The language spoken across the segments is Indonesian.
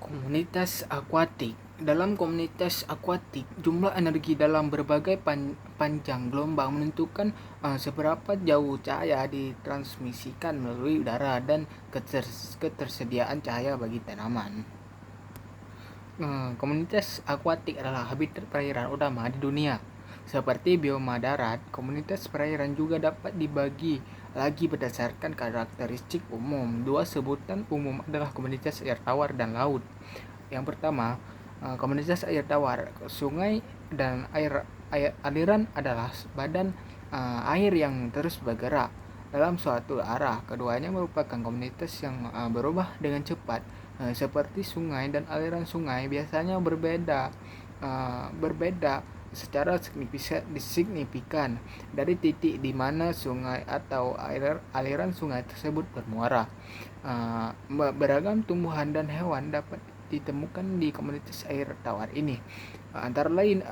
Komunitas akuatik. Dalam komunitas akuatik, jumlah energi dalam berbagai panjang gelombang menentukan seberapa jauh cahaya ditransmisikan melalui udara dan ketersediaan cahaya bagi tanaman. Komunitas akuatik adalah habitat perairan utama di dunia. Seperti bioma darat, komunitas perairan juga dapat dibagi lagi berdasarkan karakteristik umum. Dua sebutan umum adalah komunitas air tawar dan laut. Yang pertama, komunitas air tawar. Sungai dan aliran adalah badan air yang terus bergerak dalam suatu arah. Keduanya merupakan komunitas yang berubah dengan cepat, seperti sungai dan aliran sungai biasanya berbeda secara signifikan dari titik di mana sungai atau aliran sungai tersebut bermuara. Beragam tumbuhan dan hewan dapat ditemukan di komunitas air tawar ini, antara lain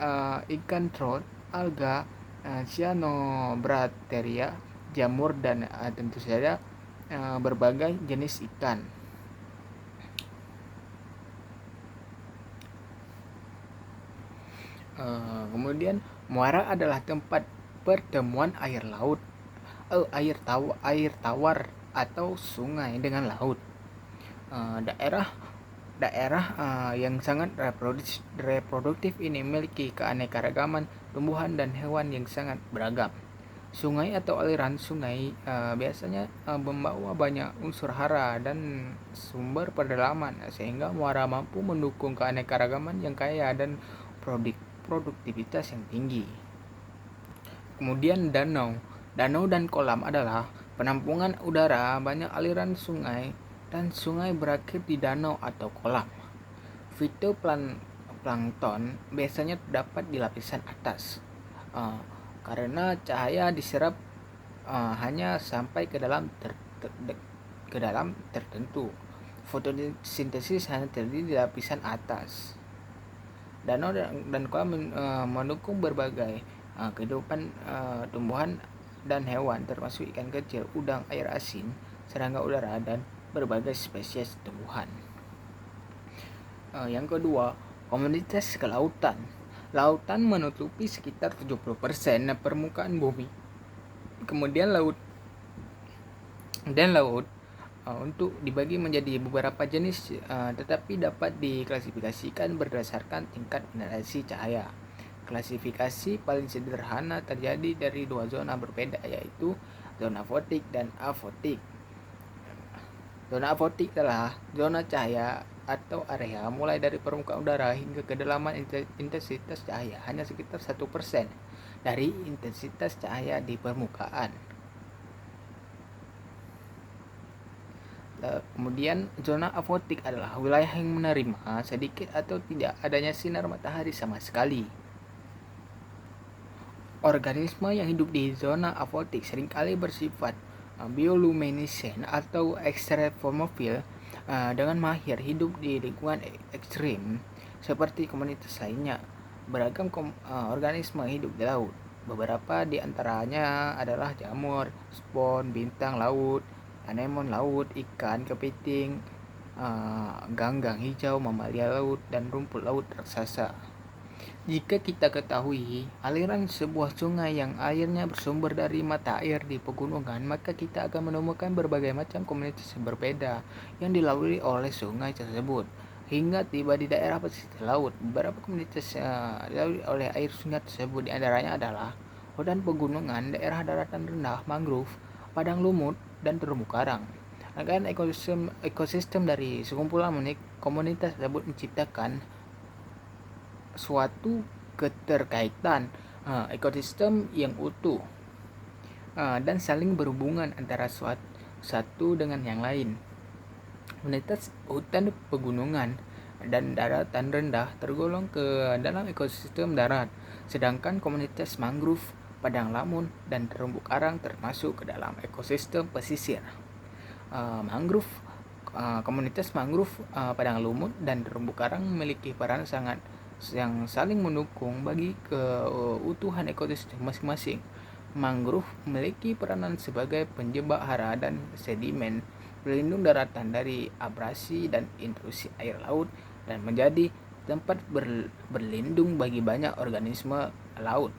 ikan trout, alga, cyanobacteria, jamur, dan tentu saja berbagai jenis ikan. Kemudian muara adalah tempat pertemuan air tawar atau sungai dengan laut. Daerah yang sangat reproduktif ini memiliki keanekaragaman tumbuhan dan hewan yang sangat beragam. Sungai atau aliran sungai biasanya membawa banyak unsur hara dan sumber pedalaman, sehingga muara mampu mendukung keanekaragaman yang kaya dan produktivitas yang tinggi. Kemudian danau dan kolam adalah penampungan udara banyak aliran sungai, dan sungai berakhir di danau atau kolam. Fitoplankton biasanya terdapat di lapisan atas, karena cahaya diserap hanya sampai ke dalam tertentu. Fotosintesis hanya terjadi di lapisan atas. Danau dan kolam mendukung berbagai kehidupan tumbuhan dan hewan, termasuk ikan kecil, udang air asin, serangga udara, dan berbagai spesies tumbuhan. Yang kedua, komunitas kelautan. Lautan menutupi sekitar 70% permukaan bumi. Kemudian laut untuk dibagi menjadi beberapa jenis, tetapi dapat diklasifikasikan berdasarkan tingkat penetrasi cahaya. Klasifikasi paling sederhana terjadi dari dua zona berbeda, yaitu zona fotik dan afotik. Zona afotik adalah zona cahaya atau area mulai dari permukaan udara hingga kedalaman intensitas cahaya hanya sekitar 1% dari intensitas cahaya di permukaan. Kemudian zona afotik adalah wilayah yang menerima sedikit atau tidak adanya sinar matahari sama sekali. Organisme yang hidup di zona afotik seringkali bersifat bioluminescent atau ekstremofil, dengan mahir hidup di lingkungan ekstrim seperti komunitas lainnya. Beragam organisme hidup di laut. Beberapa di antaranya adalah jamur, spon, bintang laut, anemon laut, ikan kepiting, ganggang hijau, mamalia laut, dan rumput laut raksasa. Jika kita ketahui aliran sebuah sungai yang airnya bersumber dari mata air di pegunungan, maka kita akan menemukan berbagai macam komunitas yang berbeda yang dilalui oleh sungai tersebut. Hingga tiba di daerah pesisir laut, beberapa komunitas dilalui oleh air sungai tersebut diantaranya adalah hutan pegunungan, daerah daratan rendah, mangrove, padang lumut, dan terumbu karang. Akan ekosistem dari sekumpulan komunitas tersebut menciptakan suatu keterkaitan ekosistem yang utuh dan saling berhubungan antara satu dengan yang lain. Komunitas hutan pegunungan dan daratan rendah tergolong ke dalam ekosistem darat, sedangkan komunitas mangrove, padang lamun, dan terumbu karang termasuk ke dalam ekosistem pesisir. Komunitas mangrove, padang lumut, dan terumbu karang memiliki peran yang saling mendukung bagi keutuhan ekosistem masing-masing. Mangrove memiliki peranan sebagai penjebak hara dan sedimen pelindung daratan dari abrasi dan intrusi air laut, dan menjadi tempat berlindung bagi banyak organisme laut.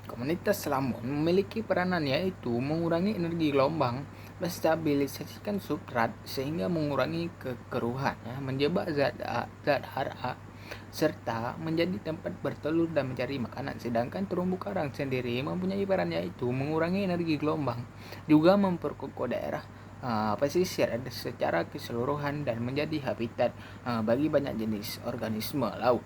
Komunitas Lamun memiliki peranan yaitu mengurangi energi gelombang, menstabilisasikan substrat sehingga mengurangi kekeruhan, menjebak zat hara, serta menjadi tempat bertelur dan mencari makanan. Sedangkan terumbu karang sendiri mempunyai peran yaitu mengurangi energi gelombang, juga memperkokoh daerah pesisir secara keseluruhan dan menjadi habitat bagi banyak jenis organisme laut.